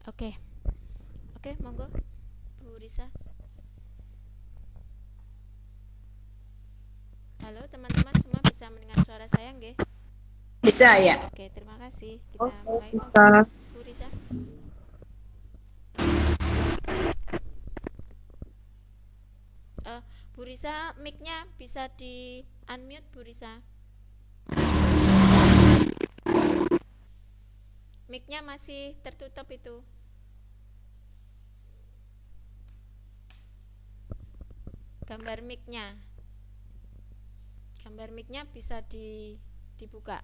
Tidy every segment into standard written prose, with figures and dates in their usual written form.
Oke, oke, monggo, Bu Risa. Halo, teman-teman semua bisa mendengar suara saya, nggih? Bisa ya? Oke, terima kasih. Kita Oke, mulai. Monggo, bisa. Bu Risa. Eh, Bu Risa, mic-nya bisa di unmute, Bu Risa. Mic-nya masih tertutup itu. Gambar mic-nya. Gambar mic-nya bisa dibuka.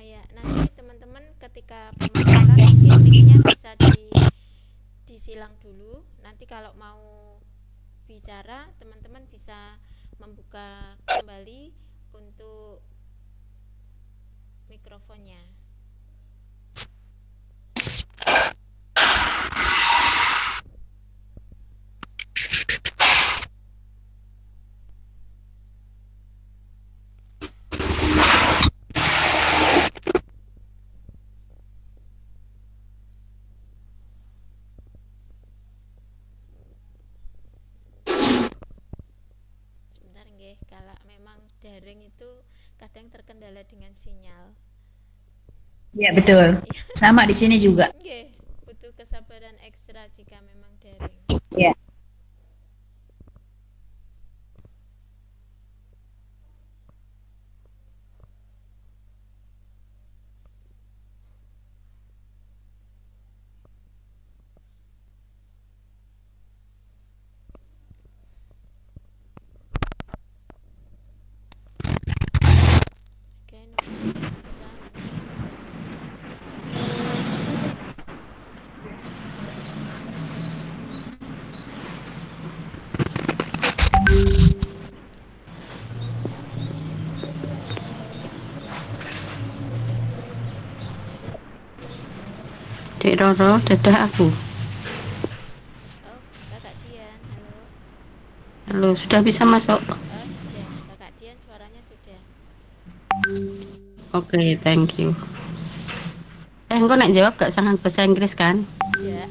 Ya, nanti teman-teman ketika pemaparan mungkin mic-nya bisa disilang dulu. Nanti kalau mau bicara, teman-teman bisa membuka kembali untuk mikrofonnya. Sebentar nggih, kalau memang daring itu kadang terkendala dengan sinyal. Ya, betul. Sama di sini juga. Nggih, butuh kesabaran ekstra jika memang daring. Ya. Oke, nomor bisa sedang Dek Roro, dadah aku. Oh, Kakak Dian, halo. Halo, sudah bisa masuk? Oh, sudah. Kakak Dian suaranya sudah. Oke, thank you. Engko nak jawab gak sangat bahasa Inggris kan? Ya.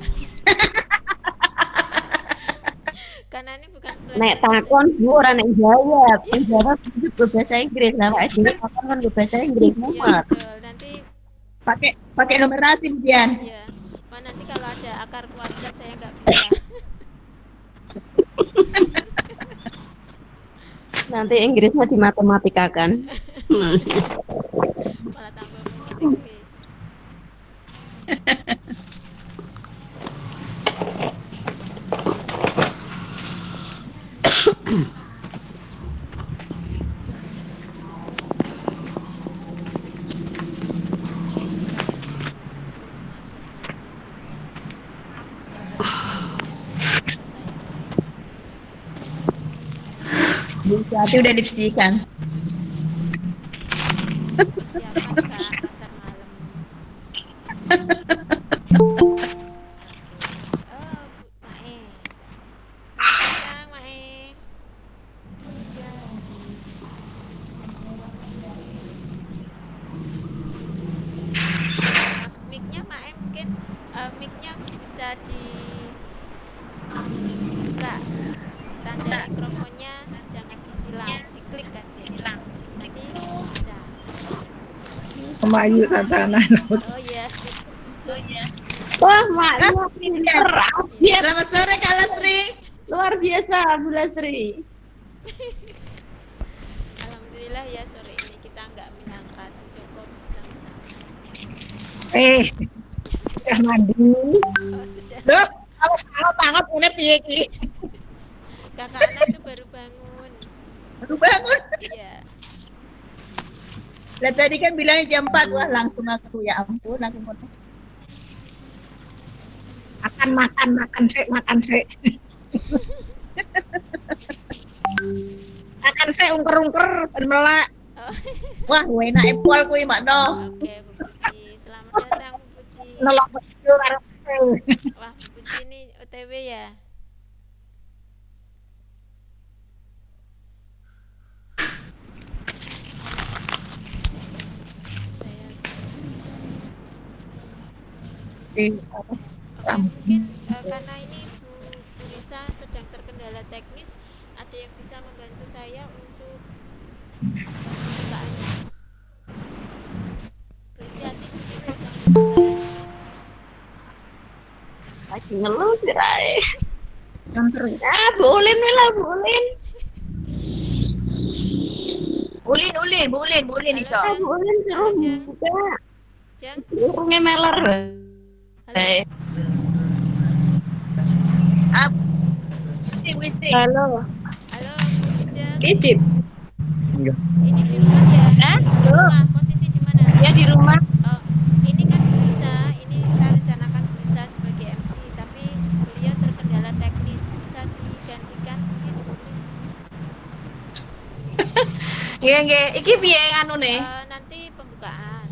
Karena ini bukan Nek pelajaran takon Bu ora nek jawab. Yang jawab itu bahasa Inggris lah Pak. Jadi takon kan bahasa Inggris Iya, mumet. betul. Nanti Pakai numerasi, Dian. iya. Wah, nanti kalau ada akar kuadrat saya nggak bisa. Nanti Inggrisnya di matematika kan. Malah tambah rumit. Tapi udah dipstikan. Persiapan Kak pasar malam. Oke. Oh, Mae. Siang, Mae. Mic-nya Mae mungkin mic-nya bisa dibuka. Tanda mikrofonnya jangan disilang, diklik aja. Nanti bisa. Kemayu Tatana. Oh ya. Wah, maknya pinter. Dia Selamat sore, Kak Lestri. luar biasa Bu Lastri. Alhamdulillah ya sore ini kita nggak menyangka si Joko bisa menang. Udah mandi. Oh sudah. Loh, kalau banget punya piye ki? Kakak Ana tuh baru bangun. Baru bangun. Iya. Lah tadi kan bilangnya jam 4. Wah, langsung aku ya ampun, langsung kontak. Makan sek. Makan sek ungker ben melak. Oh. Wah, enak epol kuwi, Mak Do. Oke, Bu Puji. Selamat datang Bu Puji. nolong betul karo. Wah, Bu Cini OTW ya. Saya mungkin karena ini Bu Risa sedang terkendala teknis, ada yang bisa membantu saya untuk pembukaannya. Bu Sriati mungkin bisa membantu saya. Lagi ngeluh sirai. Boleh lah, boleh. Ulin iso. Boleh Halo, Jeng. juga. Jeng, Urungnya meler. halo. Wis. Halo. Halo, Bu Jeng. Ijib. Ini di rumah ya? Di rumah, posisi di mana? Ya di rumah. Oh, ini kan Bu Risa, ini saya rencanakan Bu Risa sebagai MC, tapi beliau terkendala teknis, bisa digantikan mungkin boleh. Nggih, iki piye anune? Nanti pembukaan,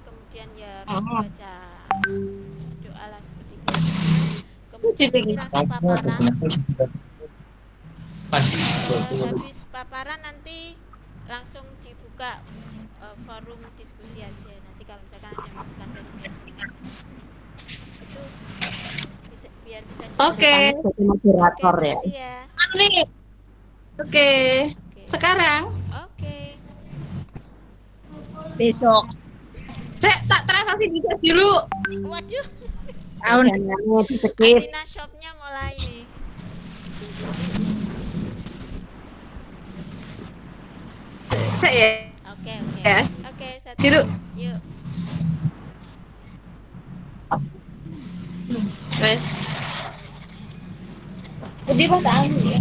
kemudian ya Oh. baca doa lah seperti biasa. Kemudian nanti langsung paparan. Habis paparan nanti langsung dibuka forum diskusi aja. Nanti kalau misalkan ada masukan dari teman-teman itu bisa biar bisa Oke. Jadi moderator Oke, ya. makasih ya. Anu nih. Oke. Oke. Sekarang Oke. Besok. saya tak transaksi bisa dulu. Waduh, Jangannya di skip. Atina shopnya mulai nih. Saya Oke. Ya. Oke, satu. Dulu. Yuk. wes. Jadi kok tak anu ya?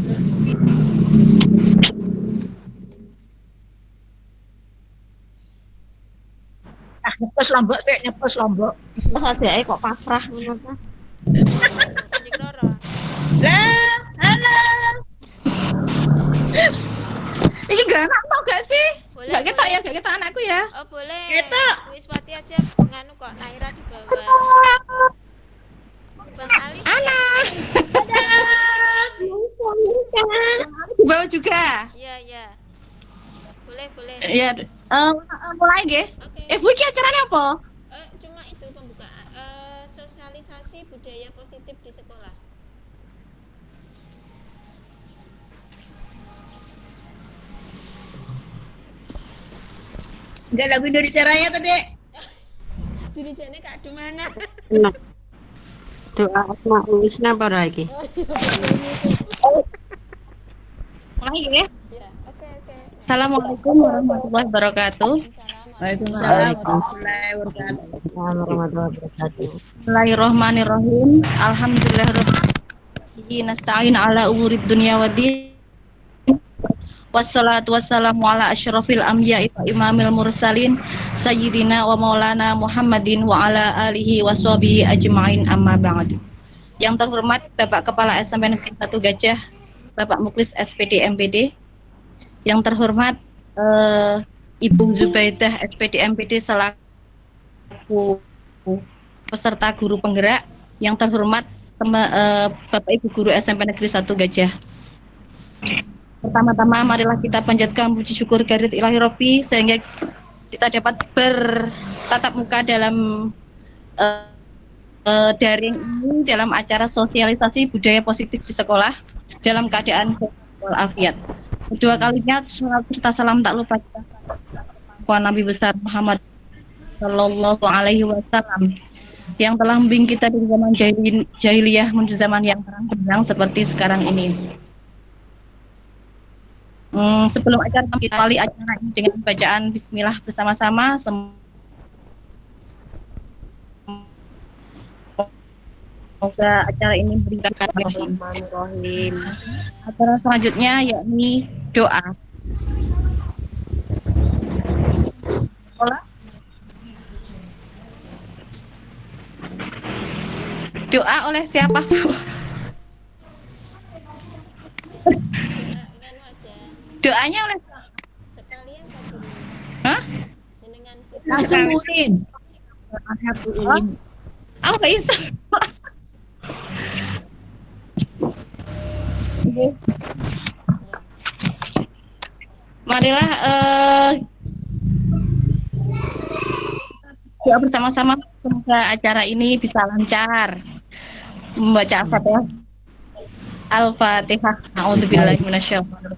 Nyepes lombok. Terus aja kok pasrah ngono ta. Anjing loro. Lah, halo. Ini gak anak tau gak sih? Boleh, Gak ketok boleh. ya, gak ketok anakku ya. Oh, boleh. Ketok. Bu Iswati aja nganu kok Naira di bawah. Bang Ali. Anak. Ada. Di bawah juga. Iya. Boleh. Ya, mulai nggih. Oke. Bu iki acaranya apa? Cuma itu pembukaan sosialisasi budaya positif di sekolah. Enggak lagu Indonesia Raya tadi. Dirijane Kak Dumana. Nah, doa Asmaul Husna apa ora iki? Mulai nggih. Ya, oke. Assalamualaikum warahmatullahi wabarakatuh. Waalaikumsalam warahmatullahi wabarakatuh. Warahmatullahi wabarakatuh. Bismillahirrahmanirrahim. Alhamdulillahirabbil nasta'in ala umurid dunya waddin. Wassalatu wassalamu ala asyrafil anbiya'i wa imamil mursalin sayyidina wa maulana Muhammadin wa ala alihi washabihi ajma'in amma ba'd. Yang terhormat Bapak Kepala SMP Negeri 1 Gajah, Bapak Muklis SPD MPD. Yang terhormat Ibu Zubaidah SPD MPD selaku peserta guru penggerak. Yang terhormat Bapak Ibu Guru SMP Negeri 1 Gajah. Pertama-tama marilah kita panjatkan puji syukur kehadirat Ilahi Rabbi sehingga kita dapat bertatap muka dalam daring ini dalam acara sosialisasi budaya positif di sekolah dalam keadaan walafiat. Kedua kalinya salam serta salam tak lupa kita kepada Nabi besar Muhammad Sallallahu Alaihi Wasallam yang telah membimbing kita dari zaman jahiliyah menuju zaman yang terang benderang seperti sekarang ini. Sebelum acara kita awali acara ini dengan bacaan Bismillah bersama-sama. Semoga acara ini memberikan Bismillahirrahmanirrahim. acara selanjutnya yakni doa. Doa oleh siapa? Nganu aja. Doanya oleh Sekalian Kak Dulu. Hah? Jenengan Langsung ulin. Oh, Apa itu? Marilah doa bersama-sama semoga acara ini bisa lancar. Membaca Al-Fatihah. Al-Fatihah. A'udzubillahi minasyaitonir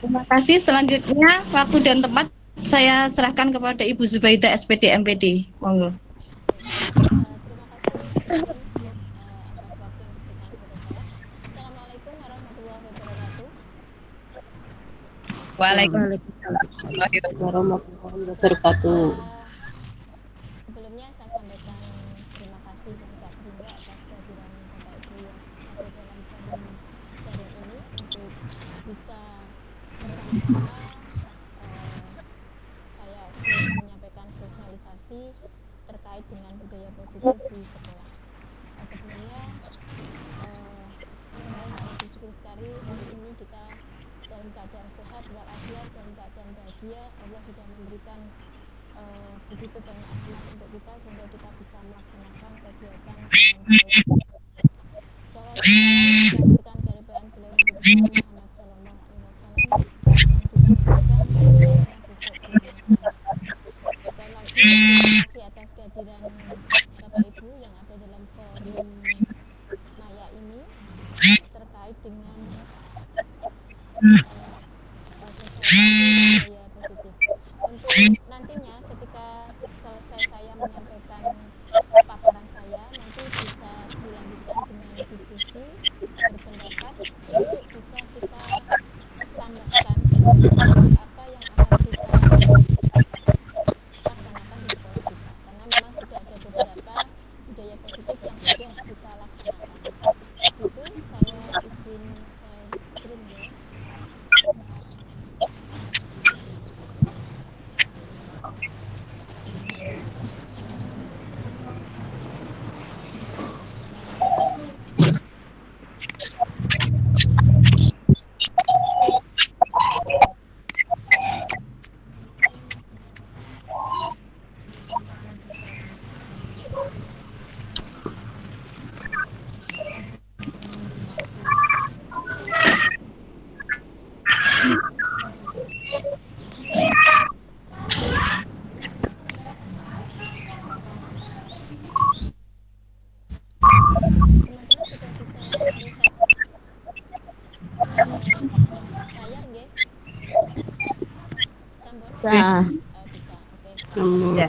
Terima kasih. Selanjutnya waktu dan tempat saya serahkan kepada Ibu Zubaidah SPD MPD. Monggo. Terima kasih atas waktu yang diberikan kepada saya. Assalamualaikum warahmatullahi wabarakatuh. Waalaikumsalam warahmatullahi wabarakatuh. Sebelumnya saya sampaikan terima kasih dan Pak Hingga atas kehadiran Bapak Ibu yang ada dalam forum daring ini untuk bisa bersama-sama saya menyampaikan sosialisasi terkait dengan budaya positif di sekolah. Sebelumnya saya sangat bersyukur sekali hari ini kita dalam keadaan sehat walafiat, dalam keadaan bahagia. Allah sudah memberikan begitu banyak aktivitas untuk kita sehingga kita bisa melaksanakan kegiatan dengan baik. Shalawat dan salam kita berikan kehadiran beliau Nabi Muhammad Sallallahu Alaihi Wasallam yang kita berikan besok di akhirat. Sekali lagi terima kasih atas kehadiran Bapak Ibu yang ada dalam forum Maya ini terkait dengan sosialisasi budaya positif. Untuk nantinya ketika selesai saya menyampaikan paparan saya, nanti bisa dilanjutkan dengan diskusi berpendapat untuk bisa kita tambahkan apa yang akan kita laksanakan di sekolah kita, karena memang sudah ada beberapa budaya positif yang sudah kita laksanakan. Itu saya izin share screen ya. Nah, Bisa, oke. Ya.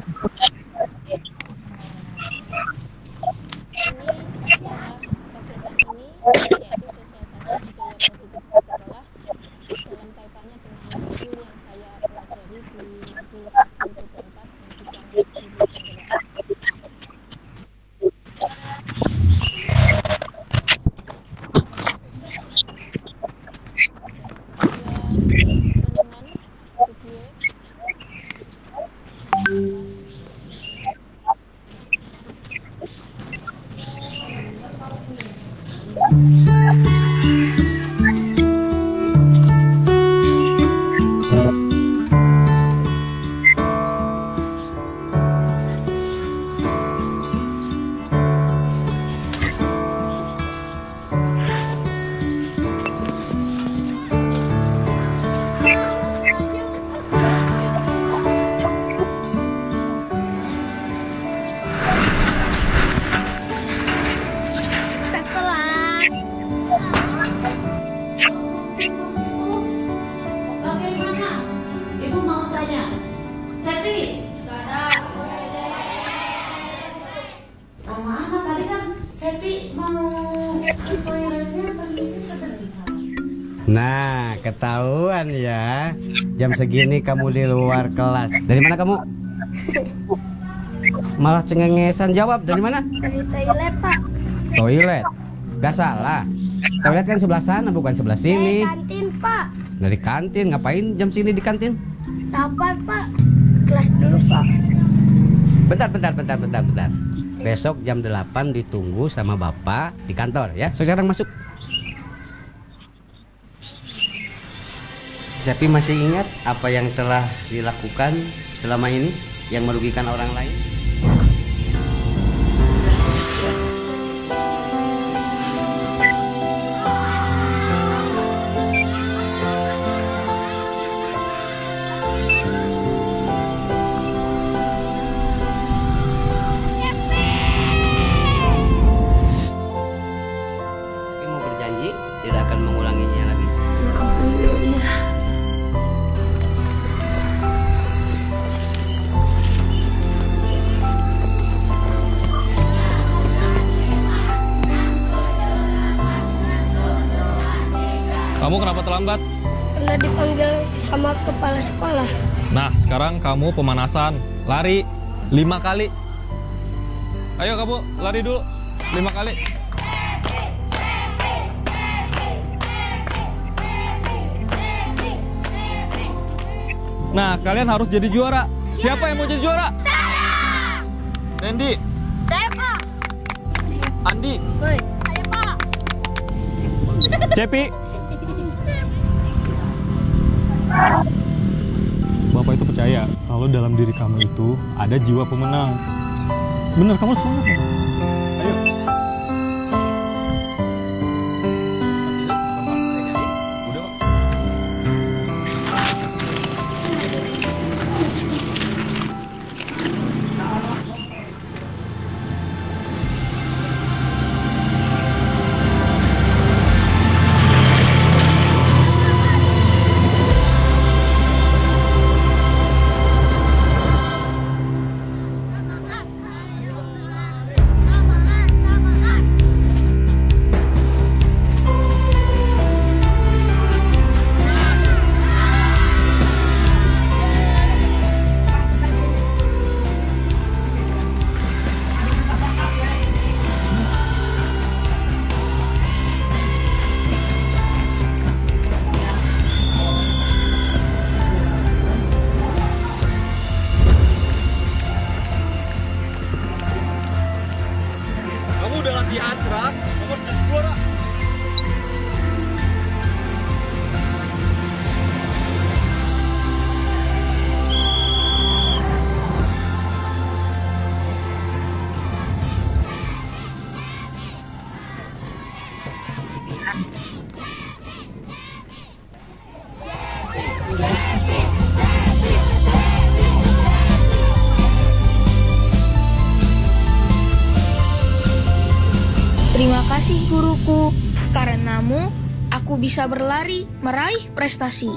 Ini adalah kegiatan ini yaitu sosialisasi budaya positif di sekolah dalam kaitannya dengan modul yang saya pelajari di modul 1 PT4 pendidikan guru penggerak. Bagaimana? Ibu mau tanya. Sepri? Gak ada. Oh, mana tadi kan Sepri mau toiletnya permisi sebentar. Nah, ketahuan ya. Jam segini kamu di luar kelas. Dari mana kamu? Malah cengengesan jawab. Dari mana? Dari toilet, Pak. Toilet. Gak salah. Toilet kan sebelah sana, bukan sebelah sini. Kantin, Pak. Dari kantin. Ngapain jam segini di kantin? Sabar, Pak. Kelas dulu, Pak. Bentar. Besok jam 8 ditunggu sama Bapak di kantor ya. So, sekarang masuk. Cepi masih ingat apa yang telah dilakukan selama ini yang merugikan orang lain? Cepi mau berjanji tidak akan mengulanginya lagi. Kamu kenapa terlambat? Pernah dipanggil sama kepala sekolah. Nah, sekarang kamu pemanasan. Lari 5 kali. Ayo kamu lari dulu 5 kali. Nah, kalian harus jadi juara. Siapa yang mau jadi juara? Saya! Sandy, Saya, Pak! Andi, Woi, saya, Pak! Cepi. Bapak itu percaya kalau dalam diri kamu itu ada jiwa pemenang. Bener, kamu semangat. Ayo. Udah, Pak. Kamu udah latihan keras, kamu harus jadi juara. Terima kasih guruku. Karenamu, aku bisa berlari meraih prestasi.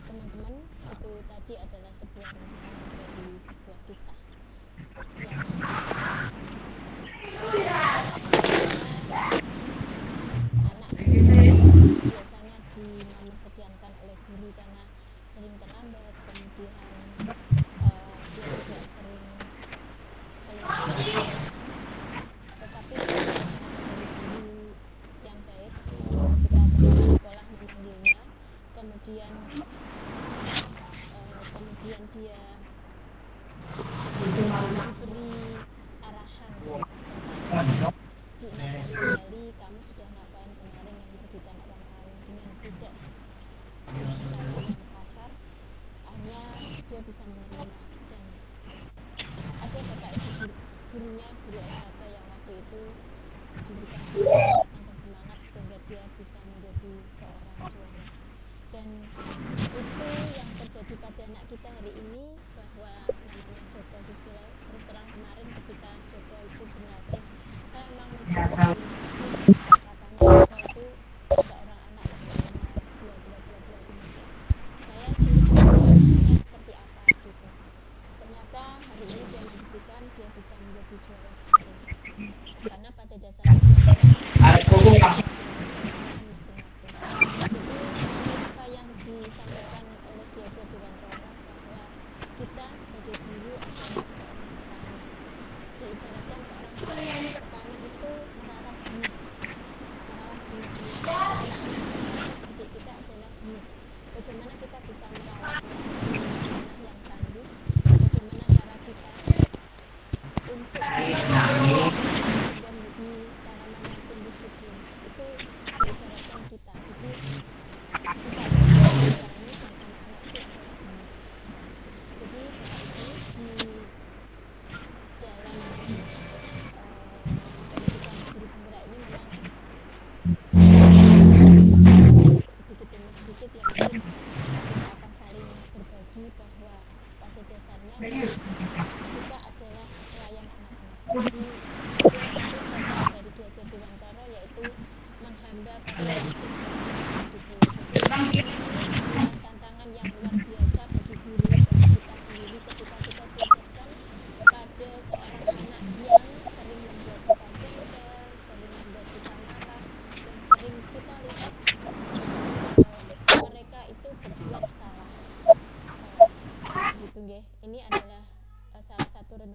Teman-teman, itu tadi adalah sebuah rangkaian dari sebuah kisah yang anak biasanya dinomorsekiankan oleh guru karena sering terlambat, kemudian dia juga sering keluar kelas. Tetapi dari guru yang baik ketika kepala sekolah memanggilnya, kemudian dia diberi arahan tentang diingatkan kembali kamu sudah ngapain kemarin yang merugikan orang lain dengan tidak cara yang kasar, akhirnya dia bisa menerima. Dan ada bapak ibu gurunya, guru olahraga yang waktu itu memberikan semangat sehingga dia bisa menjadi seorang juara. Dan itu yang terjadi pada anak kita hari ini, bahwa namanya Joko Susilo. Terus terang kemarin ketika Joko itu berlatih, saya memang mengucapkan terima kasih katanya Joko itu seorang anak yang bernama bla di masa. Saya sulit membayangkannya seperti apa gitu. Ternyata hari ini dia membuktikan dia bisa menjadi juara satu. Karena pada dasarnya masing-masing. Jadi apa yang disampaikan oleh Ki Hajar Dewantara, bahwa kita sebagai guru adalah seorang petani. Diibaratkan seorang petani itu merawat benih. Anak-anak didik kita adalah benih. Bagaimana kita bisa merawatnya di tanah yang tandus? Bagaimana cara kita untuk sehingga menjadi tanaman yang tumbuh subur? Itu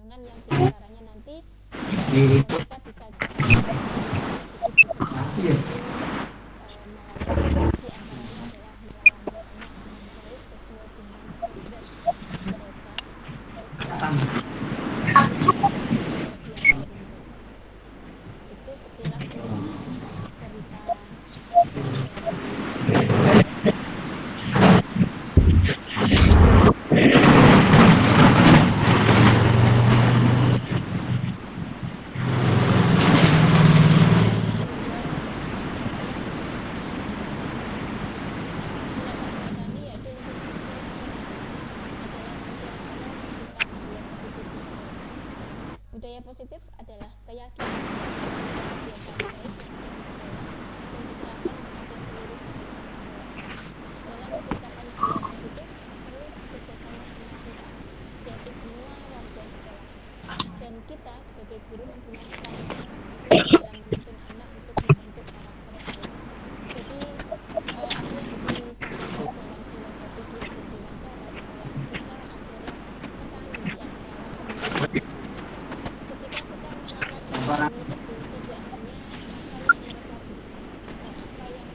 dengan yang diantaranya nanti kita bisa positif diantaranya adalah melayani anak dengan baik sesuai dengan kodrat mereka itu sekilas cerita. Budaya positif adalah keyakinan kebiasaan baik yang ada di sekolah yang diterapkan kepada seluruh anggota sekolah. Dalam menciptakan budaya positif perlu kerjasama semua pihak, yaitu semua warga sekolah. Dan kita sebagai guru mempunyai peran yang sangat penting dalam menuntun anak untuk membentuk karakter baik. Jadi apa yang disampaikan dalam filosofi Ki Hajar Dewantara bahwa kita adalah petani di antara lahan. Ketika kita merawat lahan itu tidak hanya apa yang mereka bisa atau apa yang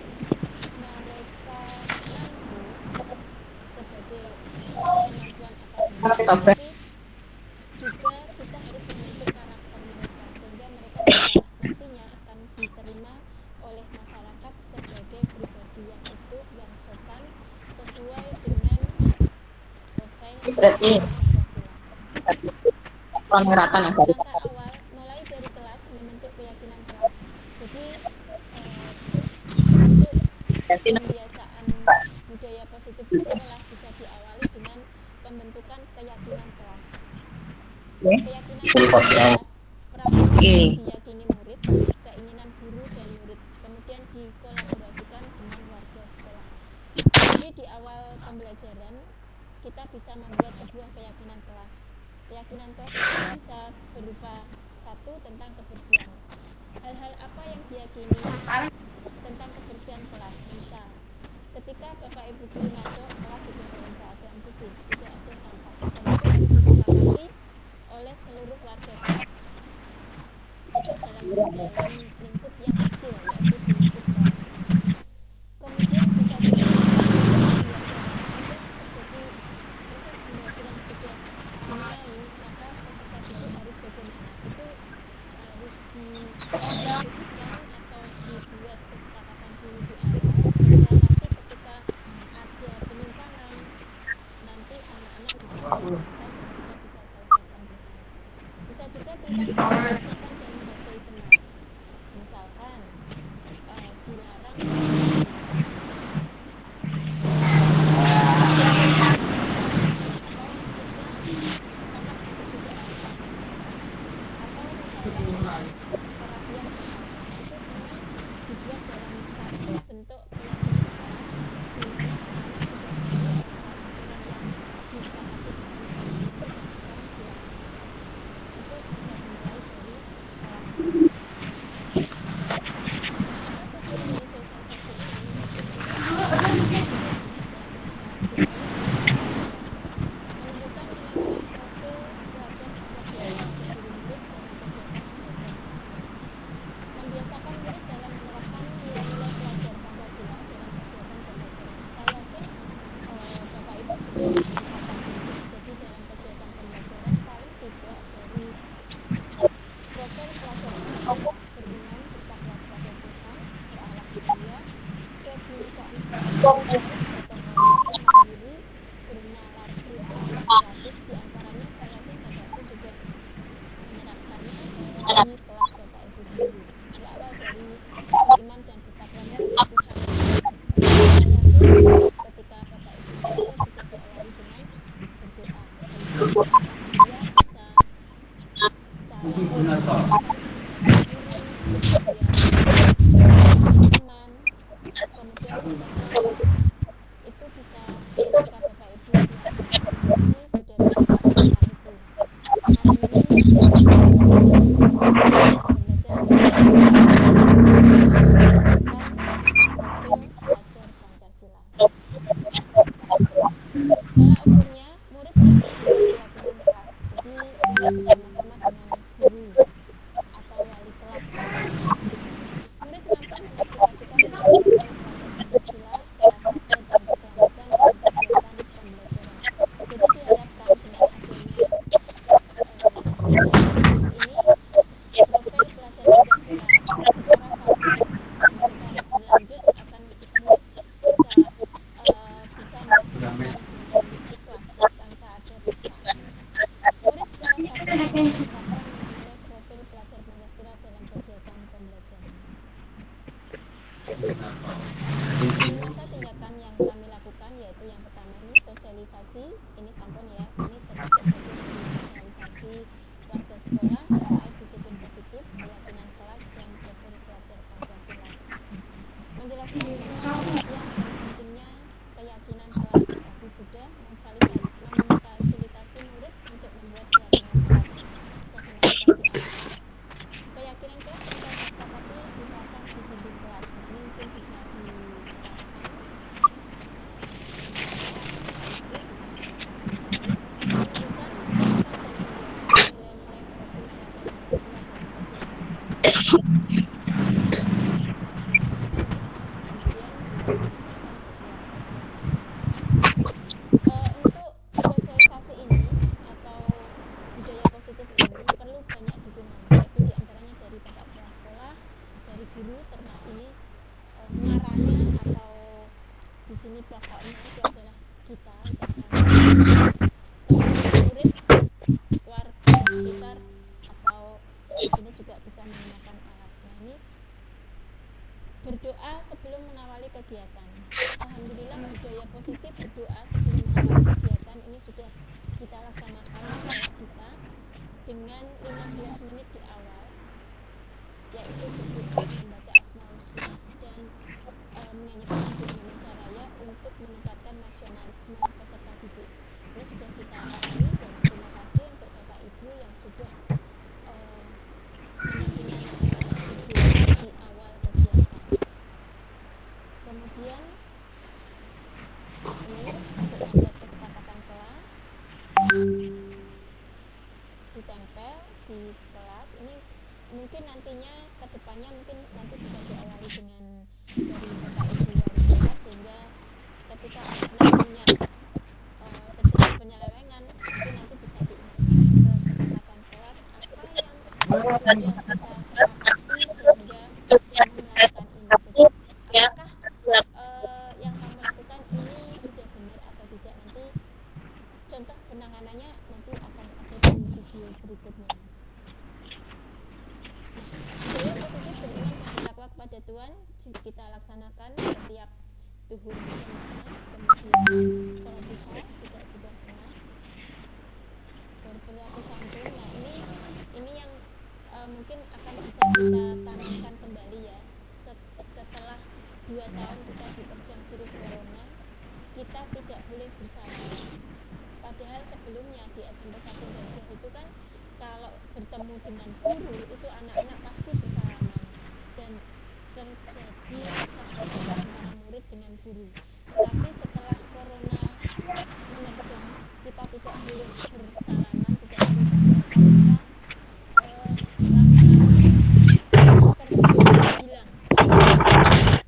mereka mampu sebagai kemampuan akademik, tapi juga kita harus membentuk karakter mereka sehingga mereka bisa nantinya akan diterima oleh masyarakat sebagai pribadi yang utuh, yang sopan, sesuai dengan profil Berarti Pancasila. Langkah awal mulai dari kelas membentuk keyakinan kelas. Jadi untuk pembiasaan budaya positif di sekolah bisa diawali dengan pembentukan keyakinan kelas. Keyakinan kelas adalah peraturan yang diyakini murid, keinginan guru dan murid, kemudian dikolaborasikan dengan warga sekolah. Jadi di awal pembelajaran kita bisa membuat sebuah keyakinan kelas. Keyakinan kelas itu bisa berupa satu tentang kebersihan. Hal-hal apa yang diyakini tentang kebersihan kelas? Misal, ketika Bapak Ibu guru masuk, kelas sudah dalam keadaan bersih, tidak ada sampah, dan itu disepakati oleh seluruh warga kelas dalam lingkup yang kecil, yaitu di lingkup kelas. Kemudian bisa juga proses pembelajaran sudah dimulai, maka peserta didik harus bagaimana? Itu harus didiskusikan atau dibuat kesepakatan dulu di awal sehingga nanti ketika ada penyimpangan nanti anak-anak bisa diselesaikan dan kita bisa selesaikan bersama. Bisa juga tentang bersikap sopan dan menghargai teman. Misalkan dilarang dibuat dalam satu bentuk keyakinan kelas di mana anak-anak sudah tahu aturan-aturan yang disepakati bersama dan akan dilaksanakan. Itu bisa dimulai dari kelas. Apa tujuan dari sosialisasi ini? Menunjukkan nilai-nilai profil pelajar Pancasila bagi murid dalam kegiatan belajar mengajar. Membiasakan murid dalam menerapkan nilai-nilai pelajar Pancasila dalam kegiatan pembelajaran. Saya yakin Bapak Ibu sudah menerapkan ini. Jadi dalam kegiatan pembelajaran paling tidak dari profil pelajar Pancasila beriman, bertakwa kepada Tuhan, berakhlak mulia, kebinekaan gotong royong, mandiri, bernalar kritis dan kreatif. Di antaranya saya yakin Bapak Ibu sudah menerapkannya di kelas Bapak Ibu sendiri. Berawal dari beriman dan bertakwa kepada Tuhan. Saya yakin ketika Bapak Ibu belajar sudah diawali dengan berdoa. Dia bisa teman, kemudian itu bisa ketika Bapak Ibu melakukan diskusi sudah bisa melakukan itu. Belajar Pancasila. Tolak ukurnya murid yang memiliki keyakinan kelas. Jadi bisa budaya positif ini profil pelajar Pancasila secara sadar dan secara berlanjut akan murid bisa melaksanakan dengan ikhlas tanpa ada paksaan. Murid secara sadar dan terpapar menilai profil pelajar Pancasila dalam kegiatan pembelajaran. Masa tindakan yang kami lakukan yaitu yang pertama ini sosialisasi, ini sampun ya, ini termasuk bagian dari sosialisasi warga sekolah terkait disiplin positif, keyakinan kelas dan profil pelajar Pancasila. Menjelaskan tentang pengertian dan pentingnya keyakinan kelas, tadi sudah memfasilitasi murid untuk membuat keyakinan kelas sedemikian di awal. Keyakinan kelas yang telah disepakati dipasang di dinding kelas. Nah, ini mungkin bisa diterangkan. Untuk sosialisasi ini atau budaya positif ini perlu banyak dukungan, yaitu diantaranya dari bapak kepala sekolah, dari guru, termasuk ini mengarahnya atau di sini pokoknya itu adalah kita kemudian murid, warga sekitar atau di sini juga bisa menggunakan alat. Nah, ini berdoa sebelum mengawali kegiatan. Alhamdulillah budaya positif berdoa sebelum mengawali kegiatan ini sudah kita laksanakan sekolah kita dengan 15 menit di awal, yaitu berdoa membaca Asmaul Husna dan menyanyikan lagu Indonesia Raya untuk meningkatkan nasionalisme peserta didik. Ini sudah kita alami dan terima kasih untuk Bapak Ibu yang sudah mendampingi berdoa di awal kegiatan. Kemudian ini untuk membuat kesepakatan kelas ditempel di kelas. Ini mungkin nantinya kedepannya mungkin nanti bisa diawali dengan dari Bapak Ibu wali kelas sehingga ketika anak-anak punya terjadi penyelewengan mungkin nanti bisa diingatkan kesepakatan kelas apa yang sudah kita sepakati sehingga kamu melakukan ini. Jadi apakah yang kamu lakukan ini sudah benar atau tidak, nanti contoh penanganannya nanti akan ada di video berikutnya. Budaya positif beriman dan bertakwa kepada Tuhan kita laksanakan setiap duhur berjamaah, kemudian sholat duha juga sudah pernah, berperilaku santun. Nah, ini yang mungkin akan bisa kita tanamkan kembali ya setelah 2 tahun kita diterjang virus corona. Kita tidak boleh bersalaman, padahal sebelumnya di SMP 1 Gajah itu kan kalau bertemu dengan guru itu anak-anak pasti bersalaman dan terjadi sahabat antara murid dengan guru. Tapi setelah corona menerjang, kita tidak boleh bersalaman, tidak boleh berhadapan, lama-lama terhilang 90%.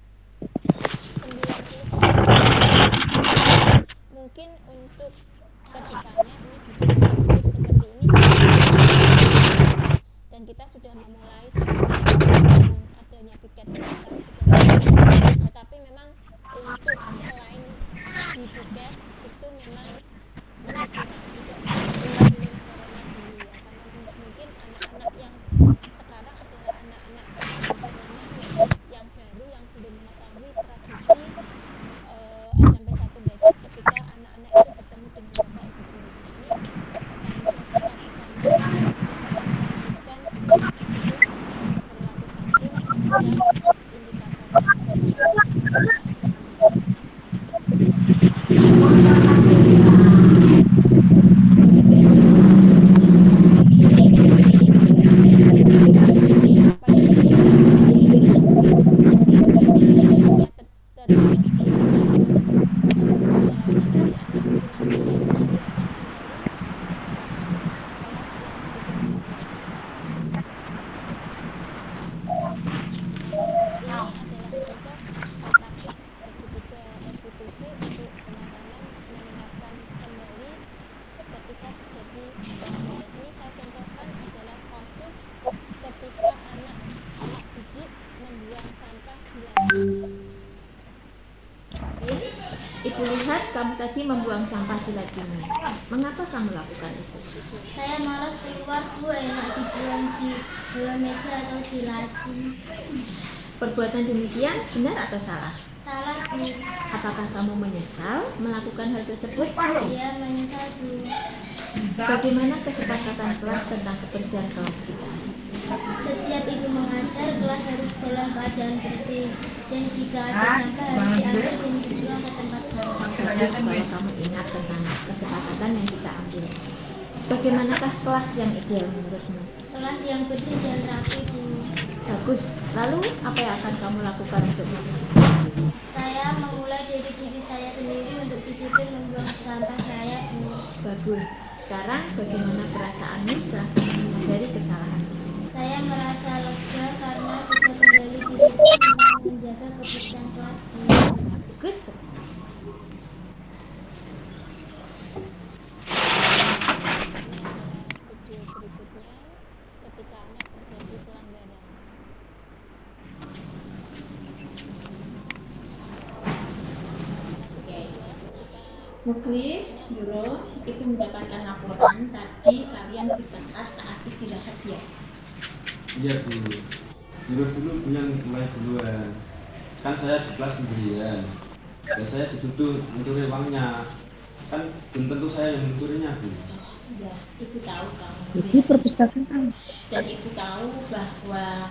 Mungkin untuk kedepannya ini budaya positif seperti ini dan kita sudah memulai dengan adanya piket kesehatan sudah, tetapi memang untuk selain di piket itu memang masih kurang, tidak seperti sebelum corona dulu ya, karena mungkin anak-anak yang sekarang adalah anak-anak corona yang baru yang belum mengetahui tradisi SMP 1 Gajah ketika anak-anak itu bertemu dengan bapak ibu guru. Nah, ini tanggung jawab kita bersama untuk bisa melanjutkan perilaku santun dan indikator membuang sampah di lajimu. Mengapa kamu lakukan itu? Saya malas keluar, Bu, enak dibuang di bawah meja atau di laci. Perbuatan demikian benar atau salah? Salah, Bu. Apakah kamu menyesal melakukan hal tersebut? Iya, menyesal, Bu. Bagaimana kesepakatan kelas tentang kebersihan kelas kita? Setiap ibu mengajar, kelas harus dalam keadaan bersih. Dan jika ada sampah harus diambil dan dibuang ke tempat sampah. Bagus kalau kamu ingat tentang kesepakatan yang kita ambil. Bagaimanakah kelas yang ideal menurutmu? Kelas yang bersih dan rapi, Bu. Bagus. Lalu apa yang akan kamu lakukan untuk mewujudkan? Saya memulai dari diri saya sendiri untuk disiplin membuang sampah saya, Bu. Bagus. Sekarang bagaimana perasaanmu setelah kamu menyadari kesalahanmu? Saya merasa lega karena sudah kembali disiplin dan menjaga kebersihan kelas, Bu. Bagus. Video berikutnya ketika anak terjadi pelanggaran. Muklis, Yuro, itu mendapatkan laporan tadi kalian bertengkar saat istirahat ya? Iya, Bu. Dulu yang mulai duluan. Kan saya di kelas sendirian. Dan saya dituduh mencuri uangnya. Kan belum tentu saya yang mencurinya, Bu. Ya, Ibu tahu kamu. Jadi perpustakaan. Dan Ibu tahu bahwa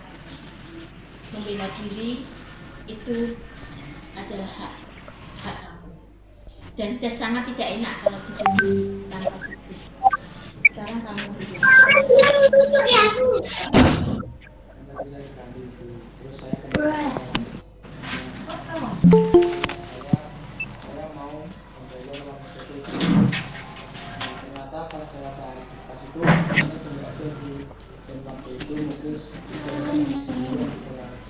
membela diri itu adalah hak kamu. Dan sangat tidak enak kalau dituduh tanpa bukti. Sekarang kamu duduk. Saya mau membela uang SPP. Ternyata pas saya tarik pas itu saya berada di tempat itu mungkin sendiri di kelas.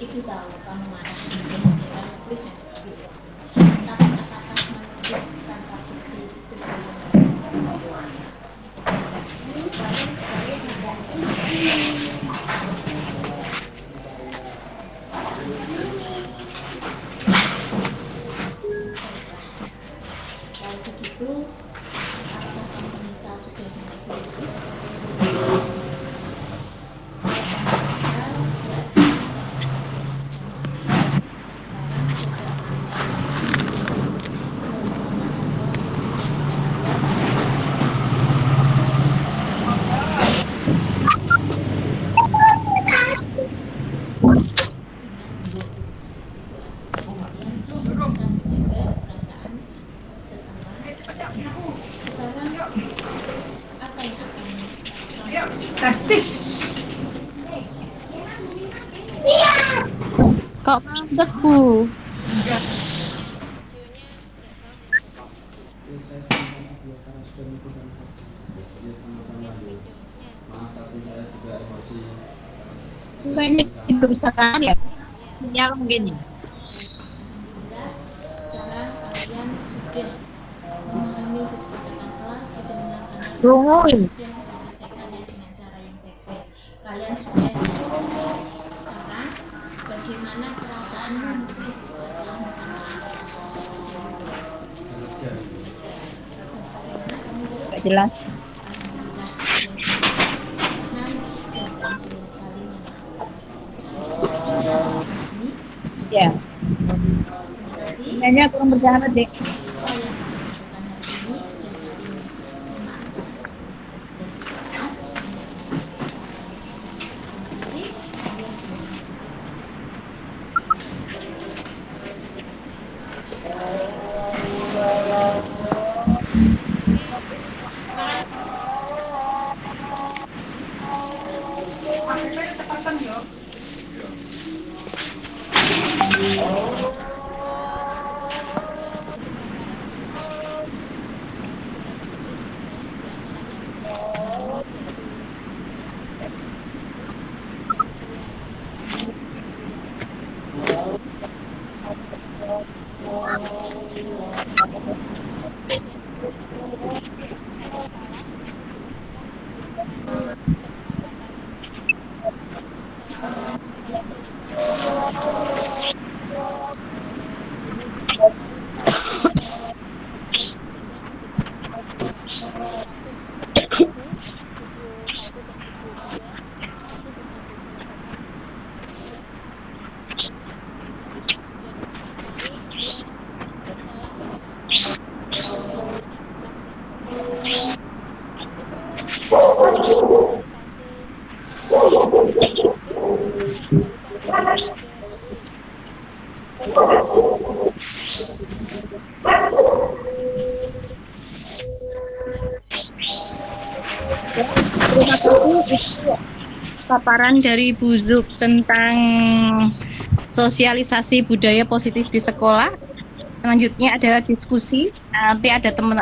Ibu tahu kamu marah dengan membela Muklis yang berbeda. Tapi apakah menuduh tanpa bukti itu kalau begitu, apakah kamu menyesal sudah menjadi Muklis? Kok mandek, Bu? Saya karena sudah melakukan Ya, sama-sama, Bu. Maaf, tapi saya juga emosi. Banyak di perpustakaan ya? Ya, mungkin. Sekarang kalian sudah memahami kesepakatan kelas, sudah melaksanakan Tungguin. dan menyelesaikannya dengan cara yang baik-baik. Kalian sudah sekarang bagaimana perasaanmu Muklis setelah memahami? Gak jelas. Ya. Hanya kurang bersahabat deh. Terima kasih itu paparan dari Bu Zuk tentang sosialisasi budaya positif di sekolah. Selanjutnya adalah diskusi. Nanti ada teman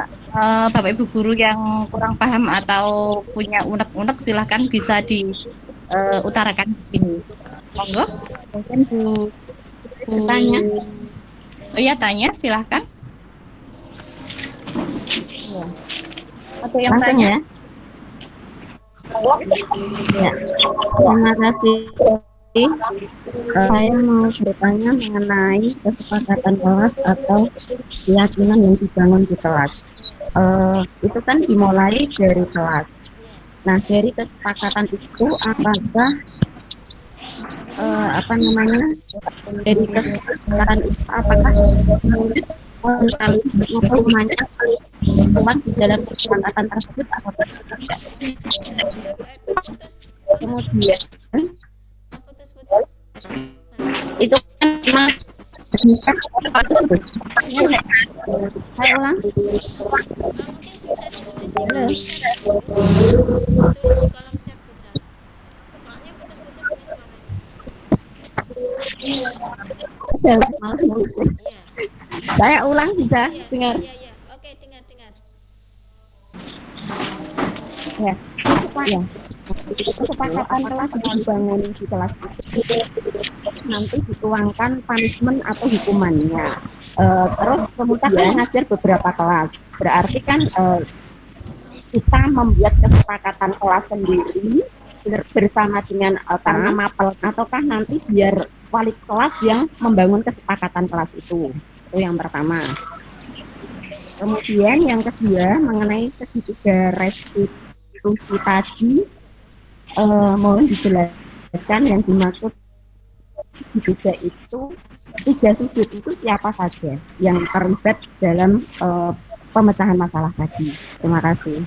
Bapak Ibu guru yang kurang paham atau punya unek-unek silahkan bisa diutarakan di sini. Monggo, mungkin Bu Tanya. Oh iya, tanya silahkan. Atau yang Langsung tanya? ya. Ya, terima kasih. Saya mau bertanya mengenai kesepakatan kelas atau keyakinan yang dibangun di kelas. Itu kan dimulai dari kelas. Nah, dari kesepakatan itu apakah dari kesepakatan itu apakah menulis saling hukumannya teman di dalam kesepakatan tersebut atau tidak? Kemudian itu kan memang saya ulang. Saya ulang bisa dengar. Oke, dengar. Ya, ya. Kesepakatan kelas dibangun di kelas itu nanti dituangkan punishment atau hukumannya. Terus kemudian ngajar beberapa kelas. Berarti kan kita membuat kesepakatan kelas sendiri bersama dengan para mapel, ataukah nanti biar wali kelas yang membangun kesepakatan kelas itu yang pertama. Kemudian yang kedua mengenai segitiga restitusi tadi, mohon dijelaskan yang dimaksud segitiga itu, tiga sudut itu siapa saja yang terlibat dalam pemecahan masalah tadi. Terima kasih.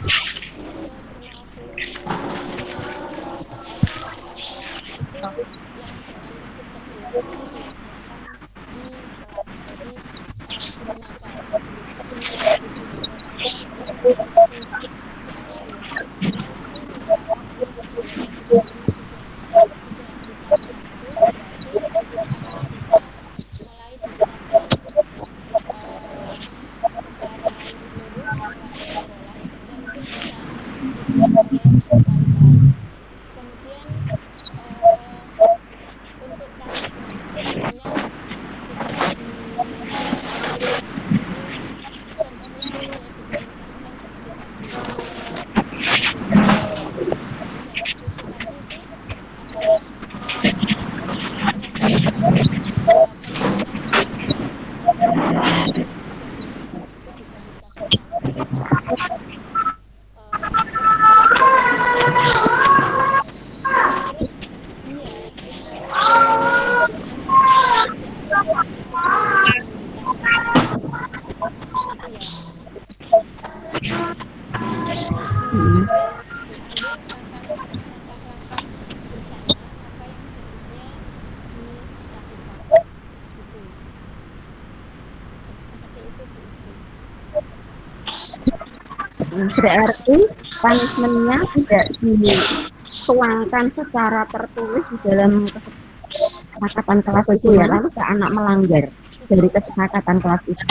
Berarti punishment-nya tidak dituangkan secara tertulis di dalam kesepakatan kelas itu ya, lalu ke anak melanggar dari kesepakatan kelas itu.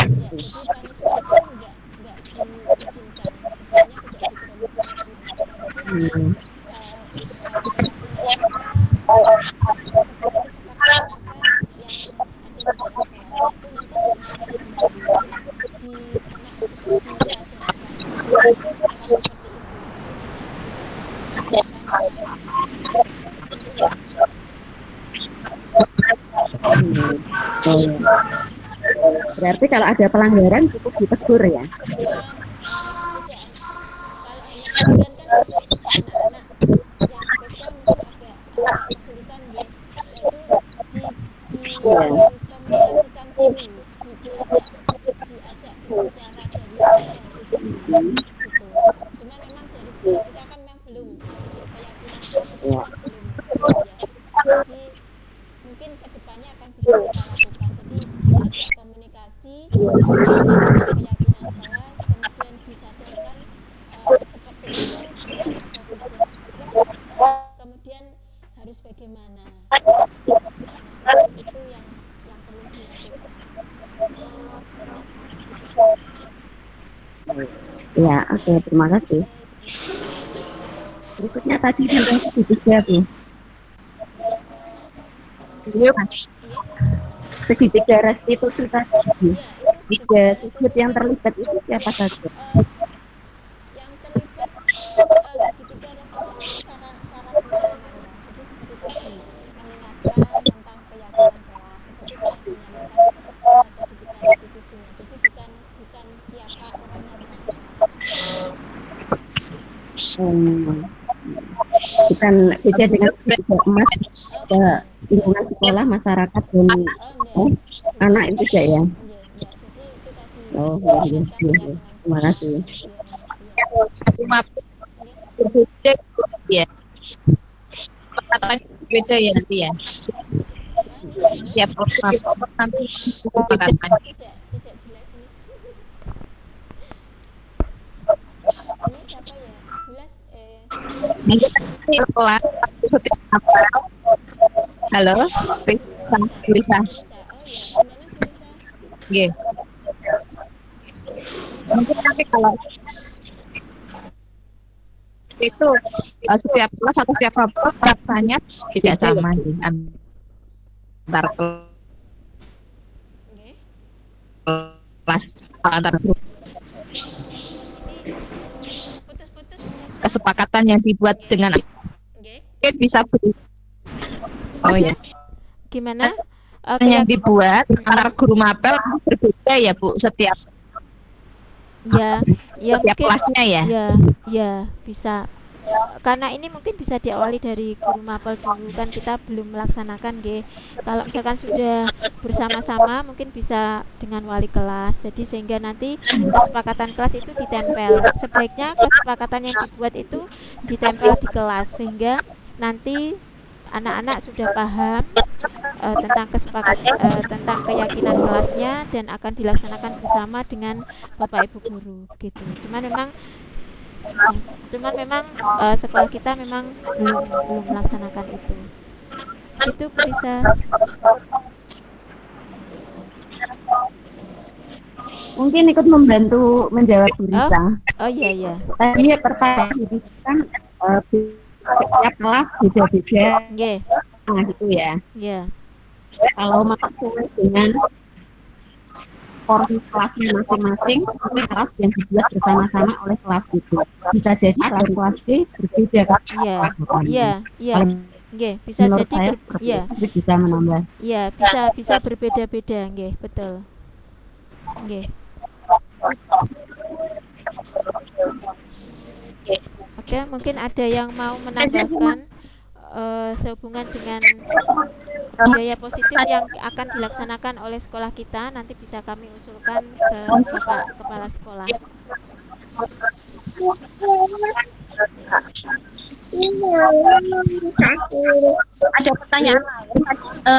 Berarti kalau ada pelanggaran cukup ditegur ya. kemudian harus bagaimana. Itu yang perlu dilakukan. Ya, oke, terima kasih. Berikutnya tadi tentang segitiga, Bu. Segitiga restitusi tadi. Tiga sudut yang terlibat itu siapa saja? Yang terlibat segitiga restitusi cara penanganannya. Jadi seperti tadi, mengingatkan tentang keyakinan kelas, seperti tadi menyampaikan segitiga restitusinya. Jadi bukan siapa orang yang bukan beda dengan segitiga emas ke lingkungan sekolah, masyarakat, dan anak itu tidak ya? Oh, iya. Terima kasih. Ya. Beda ya nanti ya. Tiap orang nanti kesepakatan. tidak jelas ini. Ini siapa ya? Bulas Kelas halo, bisa. Oke. Mungkin nanti kalau itu setiap kelas atau setiap kelompok rasanya tidak sama sih antar kelas antar grup. Kesepakatan yang dibuat dengan bisa oh ya. Gimana? Yang dibuat antar guru mapel berbeda ya Bu setiap ya setiap mungkin, kelasnya ya. Ya bisa. Karena ini mungkin bisa diawali dari guru mapel dulu, kan kita belum melaksanakan G. Kalau misalkan sudah bersama-sama mungkin bisa dengan wali kelas. Jadi sehingga nanti kesepakatan kelas itu ditempel. Sebaiknya kesepakatan yang dibuat itu ditempel di kelas sehingga nanti anak-anak sudah paham tentang tentang keyakinan kelasnya dan akan dilaksanakan bersama dengan Bapak Ibu guru gitu. Cuman memang sekolah kita memang belum melaksanakan itu. Itu bisa. Mungkin ikut membantu menjawab berita. Oh iya. Tadi pertanyaan dibiskan setiap kelas beda-beda. Nah gitu ya. Kalau masuk dengan porsi kelasnya masing-masing, kelas yang dibuat bersama-sama oleh kelas itu. Bisa jadi kelas B berbeda. Bisa menurut jadi saya bisa menambah. Iya, bisa berbeda-beda, betul. Oke, mungkin ada yang mau menambahkan sehubungan dengan biaya positif yang akan dilaksanakan oleh sekolah kita, nanti bisa kami usulkan ke Bapak Kepala Sekolah. Ada pertanyaan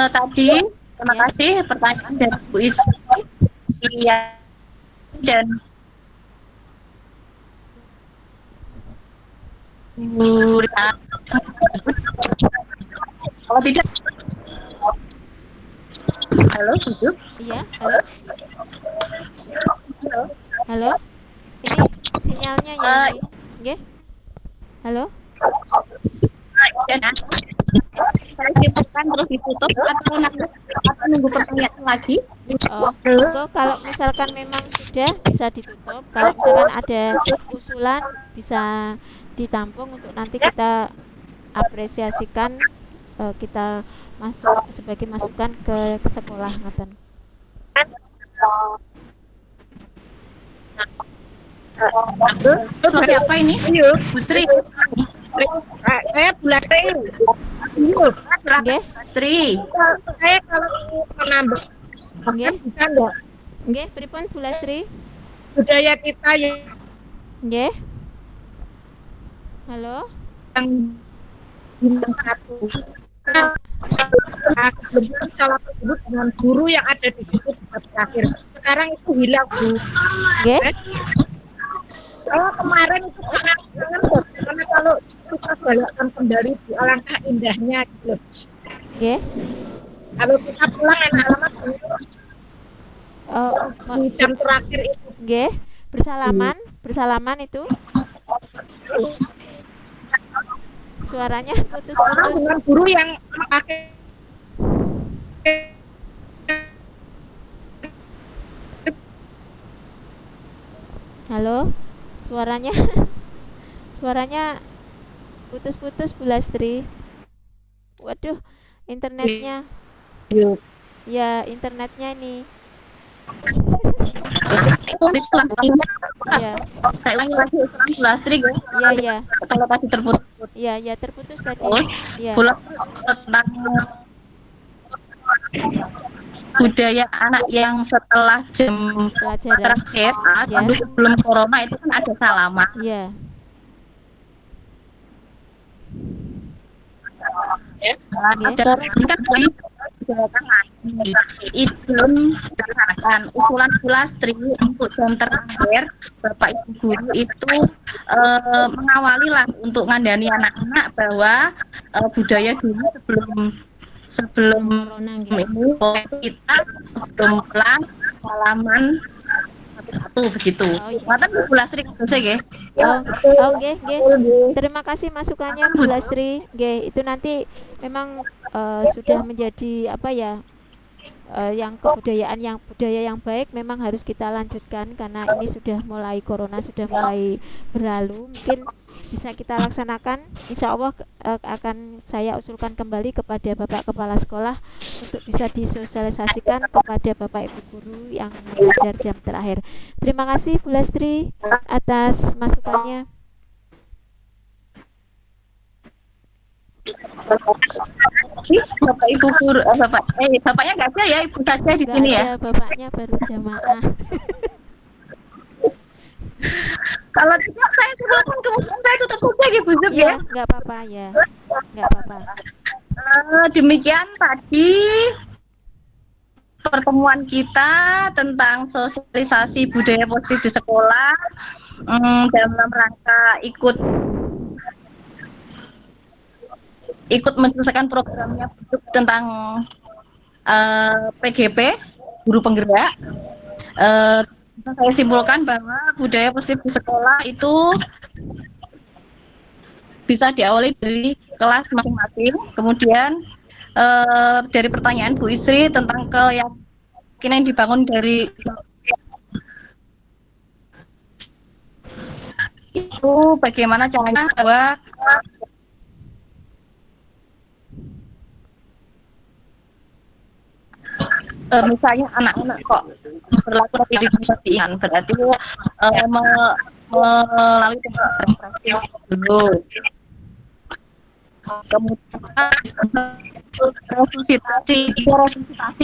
tadi, terima kasih pertanyaan dari Bu Iya dan kalau tidak halo tujuh iya halo ini sinyalnya ya nggih halo saya simpulkan terus ditutup atau nunggu pertanyaan lagi. Kalau misalkan memang sudah bisa ditutup, kalau misalkan ada usulan bisa ditampung untuk nanti kita apresiasikan, kita masuk sebagai masukan ke sekolah ngaten. Siapa ini? Bu Sri. Saya Bulatri. Nggih. Sri. Saya kalau menambah nggih. Bisa enggak? Nggih, pripun Bu Lastri? Budaya kita yang nggih. Halo? Yang bintang satu. Belum salah tersebut dengan guru yang ada di situ di akhir. Sekarang itu hilang Bu. Nggih. Kalau kemarin itu karena kalau kita balikkan kembali di alangkah indahnya gitu. Nggih. Kalau kita pulang enak alamat di jam terakhir itu. Nggih, bersalaman itu. Suaranya putus-putus. Dengan guru yang pakai Halo, suaranya putus-putus Bu Lastri. Waduh, internetnya. Ya, internetnya ini. Iya. Saya ulangi lagi usulan Bu Lastri ya. Iya. Kalau tadi terputus. Iya, terputus tadi. Terus, Iya. tentang budaya anak yang setelah jam terakhir, dulu sebelum corona itu kan ada salaman. Iya. Ada kan itu belum dilaksanakan. Usulan Bu Lastri untuk jam terakhir Bapak Ibu guru itu mengawali lah untuk ngandani anak-anak bahwa budaya dulu sebelum ini kita sebelum pulang salaman satu begitu. Matan Bu Lastri bisa nggih? Nggih. Terima kasih masukannya Bu Lastri. Nggih, itu nanti memang sudah menjadi apa ya? Yang budaya yang baik memang harus kita lanjutkan karena ini sudah mulai corona sudah mulai berlalu, mungkin bisa kita laksanakan. Insya Allah akan saya usulkan kembali kepada Bapak Kepala Sekolah untuk bisa disosialisasikan kepada Bapak Ibu guru yang mengajar jam terakhir. Terima kasih Bu Lastri atas masukannya. Bapak Ibu guru, bapaknya nggak ada ya, ibu saja di sini ya. Bapaknya baru jamaah. Kalau tidak saya silakan, kemudian saya tutup saja gitu ya. Nggak apa-apa ya, nggak apa-apa. Demikian tadi pertemuan kita tentang sosialisasi budaya positif di sekolah dalam rangka ikut menyelesaikan programnya tentang PGP, guru penggerak. Saya simpulkan bahwa budaya positif di sekolah itu bisa diawali dari kelas masing-masing. Kemudian dari pertanyaan Bu Isri tentang keyakinan yang dibangun dari itu bagaimana caranya bahwa misalnya anak-anak kok berlaku lebih disediakan, berarti melalui demonstrasi dulu. Kemudian resusitasi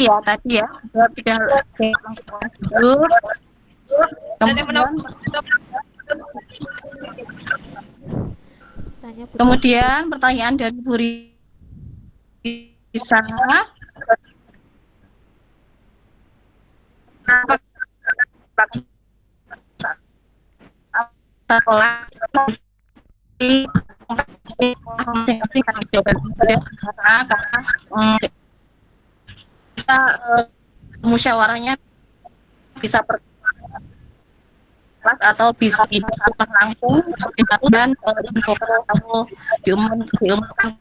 ya tadi ya, tidak tidur. Kemudian pertanyaan dari Bu Risa, sekolah bisa musyawarahnya bisa per kelas atau bisa langsung dan info atau diumumkan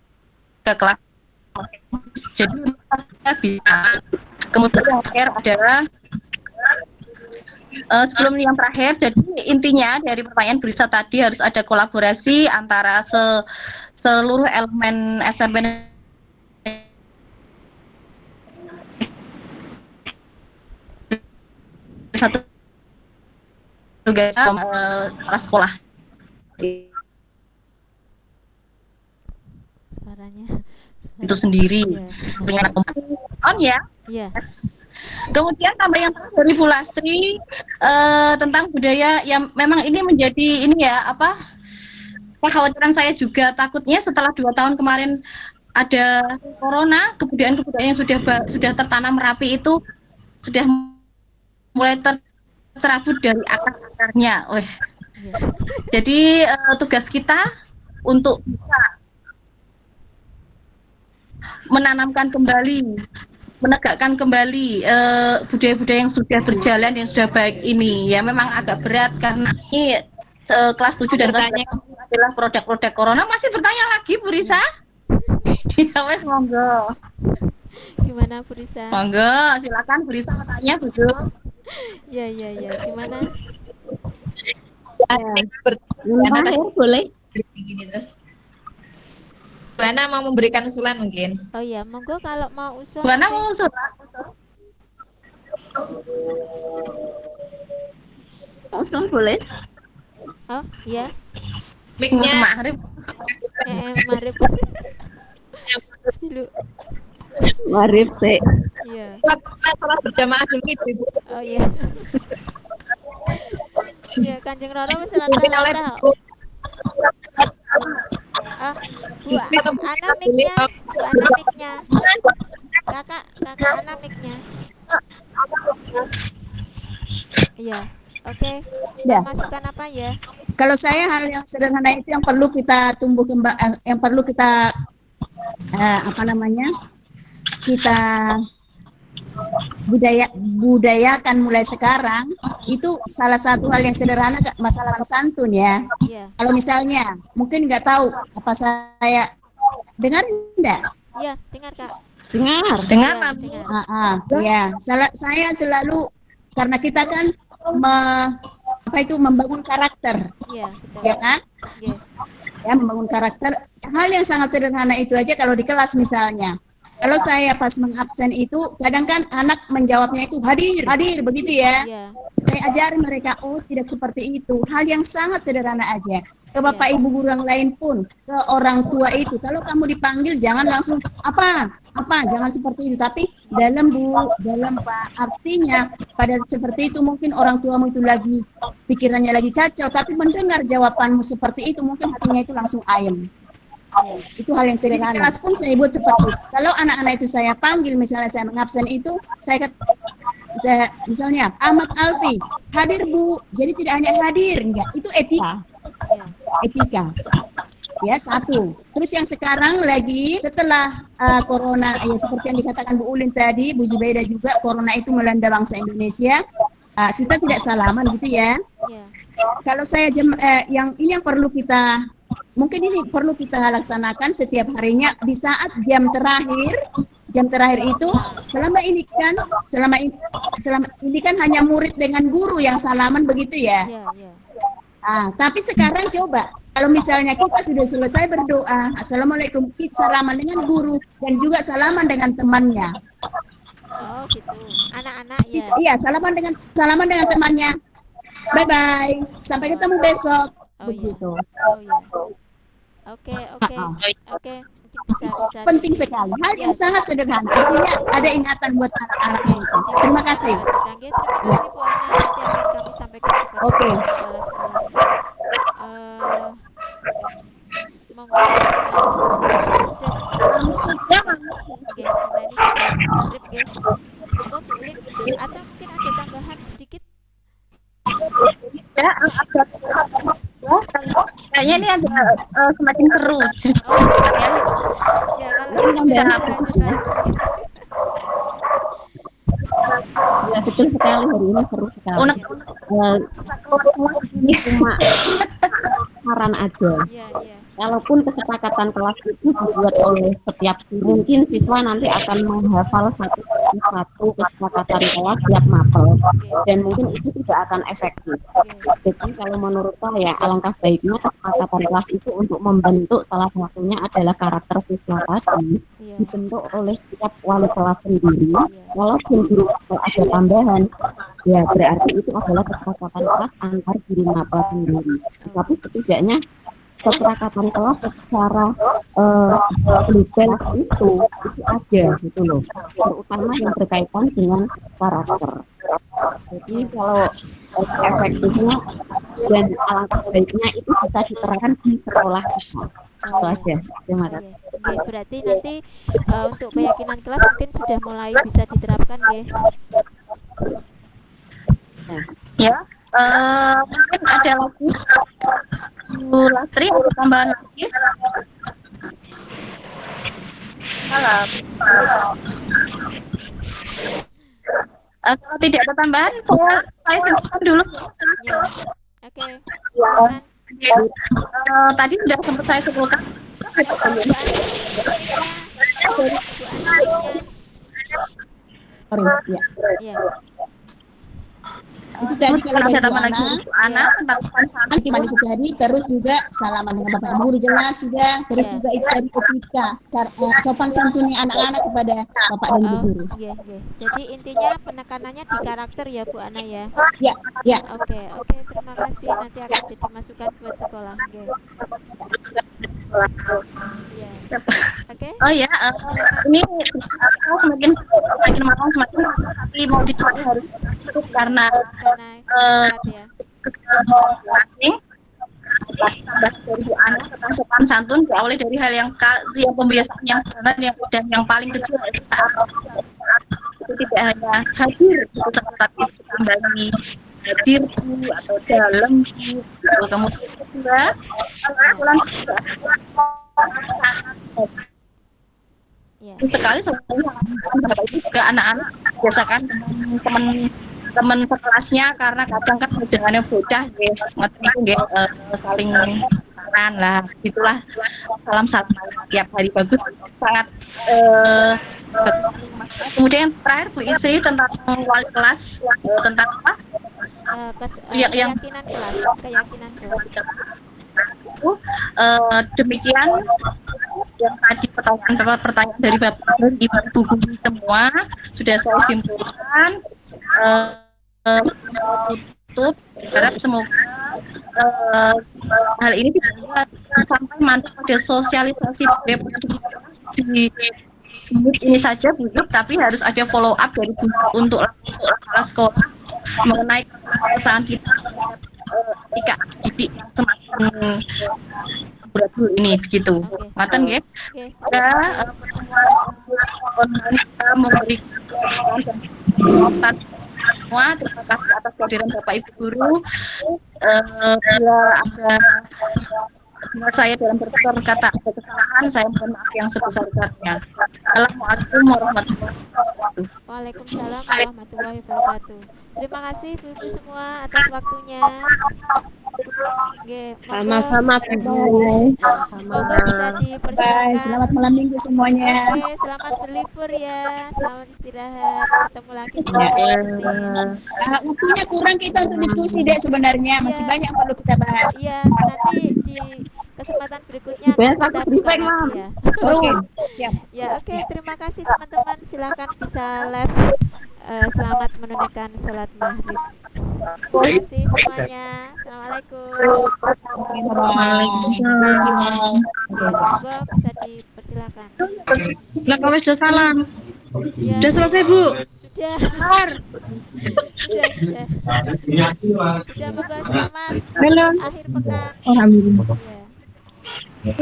ke kelas. Jadi bisa. Kemudian yang terakhir adalah sebelum yang terakhir, jadi intinya dari pertanyaan Brisa tadi harus ada kolaborasi antara seluruh elemen SMP satu tugas para sekolah. Suaranya itu sendiri punya on ya. Iya. Kemudian tambah yang dari Bu Lastri tentang budaya yang memang ini menjadi ini ya apa kekhawatiran saya juga, takutnya setelah 2 tahun kemarin ada corona, kebudayaan-kebudayaan yang sudah tertanam rapi itu sudah mulai tercerabut dari akar-akarnya. Jadi tugas kita untuk bisa menanamkan kembali, menegakkan kembali budaya-budaya yang sudah berjalan, yang sudah baik ini. Ya memang agak berat karena ini kelas 7 dan kelas 8 adalah produk-produk corona. Masih bertanya lagi Bu Risa? Ya wes monggo. Gimana Bu Risa? Monggo, silakan Bu Risa bertanya, Bu. Ya, gimana? Boleh. Gini terus. Bu Ana mau memberikan usulan mungkin. Oh iya, monggo kalau mau usul. Bu Ana mau usul. Usul boleh. Oh iya. Mic-nya Ma'rif. Ma'rif. Dulu. Ma'rif sih. Iya. Salat berjamaah dulu itu. Oh iya. Iya, Kanjeng Roro wis rata-rata. Bu Ana mic-nya. Bu Ana mic-nya. Kakak Ana mic-nya. Iya. Oke. Ya. Masukan apa ya? Kalau saya hal yang sederhana itu yang perlu kita tumbuh kembang, yang perlu kita kita budayakan mulai sekarang itu salah satu hal yang sederhana, masalah santun ya. Yeah. Kalau misalnya mungkin nggak tahu apa saya dengar enggak? Iya, dengar Kak. Dengar Mami. Ya, saya selalu karena kita kan membangun karakter. Iya, Ya kan? Iya. Ya, membangun karakter. Hal yang sangat sederhana itu aja kalau di kelas misalnya. Kalau saya pas mengabsen itu, kadang kan anak menjawabnya itu hadir begitu ya. Iya. Saya ajari mereka, oh tidak seperti itu. Hal yang sangat sederhana aja. Ke bapak ibu guru yang lain pun, ke orang tua itu. Kalau kamu dipanggil jangan langsung apa, jangan seperti itu. Tapi dalam artinya pada seperti itu mungkin orang tuamu itu lagi pikirannya lagi kacau, tapi mendengar jawabanmu seperti itu mungkin hatinya itu langsung ayem. Itu hal yang sederhana. Kelas pun saya buat seperti itu. Kalau anak-anak itu saya panggil, misalnya saya mengabsen itu, saya misalnya Ahmad Alfi hadir Bu, jadi tidak hanya hadir, enggak, itu etika. Ya, satu. Terus yang sekarang lagi setelah corona, ya seperti yang dikatakan Bu Ulin tadi, Bu Zubaida juga, corona itu melanda bangsa Indonesia, kita tidak salaman gitu ya. Kalau saya yang perlu kita, mungkin ini perlu kita laksanakan setiap harinya di saat jam terakhir itu selama ini kan hanya murid dengan guru yang salaman begitu ya. Tapi sekarang coba kalau misalnya kita sudah selesai berdoa, assalamualaikum, kita salaman dengan guru dan juga salaman dengan temannya. Oh gitu. Anak-anak ya. Iya, salaman dengan temannya. Bye bye. Sampai ketemu besok. Begitu. Oh iya. Oke. Bisa. Penting sekali. Hal yang sangat sederhana. Artinya ada ingatan buat anak-anak itu. Terima kasih. Terima kasih Bu Ana. Nanti akan kami sampaikan kepada kepala sekolah. Monggo. Monggo Bu Ulin. Atau mungkin ada tambahan sedikit? Ya, kayaknya ini ada semakin seru. Ya, kalau ini lanjut lagi. Ya, betul sekali, hari ini seru sekali. Cuma saran aja. Kalaupun kesepakatan kelas itu dibuat oleh setiap guru, mungkin siswa nanti akan menghafal satu kesepakatan kelas tiap mapel, dan mungkin itu tidak akan efektif. Jadi kalau menurut saya alangkah baiknya kesepakatan kelas itu untuk membentuk, salah satunya adalah karakter siswa tadi dibentuk oleh setiap wali kelas sendiri. Walaupun guru ada tambahan, ya berarti itu adalah kesepakatan kelas antar guru mapel sendiri. Tapi setidaknya kesepakatan kelas secara global itu ada gitu loh, terutama yang berkaitan dengan karakter. Jadi kalau efektifnya dan alangkah baiknya itu bisa diterapkan di sekolah kita. Itu aja. Terima kasih. Oke, berarti nanti untuk keyakinan kelas mungkin sudah mulai bisa diterapkan ya. Ya, mungkin ada lagi Bu Lastri ada tambahan lagi? Salam. Kalau tidak ada tambahan, saya simpulkan dulu. Ya. Oke. Tadi sudah sempat saya simpulkan. Ya. Itu tadi kalau dari Bu Ana, cuma itu tadi, terus juga salaman dengan Bapak Ibu Guru jelas sudah, terus juga itu tadi etika, sopan santunnya anak-anak kepada Bapak dan Ibu Guru. Iya. Jadi intinya penekanannya di karakter ya Bu Ana ya. Ya. Oke, terima kasih, nanti akan jadi masukan buat sekolah. Oke. Oh ya, ini semakin malam semakin tapi mau dipakai harus karena dari Bu Ana tentang sopan santun diawali dari hal yang pembiasaan yang sederhana dan yang paling kecil itu tidak hanya hadir gitu, tetapi tambahi hadir atau dalam kemudian kedua sekali Bapak Ibu juga anak-anak biasakan teman sekelasnya karena kadang kan jangannya bocah saling tangan lah, situlah salam satu tiap hari bagus sangat kemudian yang terakhir Bu Isri tentang wali kelas tentang apa? Keyakinan kelas. Demikian yang tadi pertanyaan dari Bapak Ibu guru semua sudah saya simpulkan. Tutup, harap semoga hal ini tidak sampai mantap pada sosialisasi web di unit ini saja Bu, tapi harus ada follow up dari untuk sekolah mengenai kesan kita ketika didik yang semakin berat dulu ini begitu. Ngaten nggih. Ya, kita memberikan semua terima kasih atas kehadiran Bapak Ibu Guru. Bila saya dalam berkata ada kesalahan, saya mohon maaf yang sebesar-besarnya. Assalamualaikum warahmatullahi wabarakatuh. Waalaikumsalam warahmatullahi wabarakatuh. Terima kasih Ibu semua atas waktunya. Sama-sama Bu. Semoga bisa dipersilakan. Selamat malam minggu semuanya. Oke, selamat berlibur ya. Selamat istirahat. Ketemu lagi di waktunya kurang kita untuk diskusi deh sebenarnya. Masih banyak yang perlu kita bahas. Iya, nanti di kesempatan berikutnya kita buka lagi ya. Oke, siap. Ya, oke, terima kasih teman-teman. Silakan bisa live. Selamat menunaikan sholat maghrib. Terima kasih semuanya. Assalamualaikum. Waalaikumsalam. Semoga bisa dipersilakan. Nah, kamu sudah salam. Ya. Sudah selesai Bu? Sudah. Sudah, moga selamat. Halo. Akhir pekan. Alhamdulillah. Bu, Ya.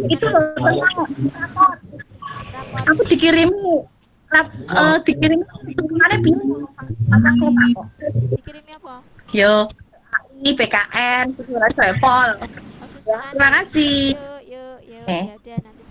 Itu aku dikirimi kemana bingung Dikirimi apa? yo PKN surat Pol. Terima kasih. Yuk. Ya udah nanti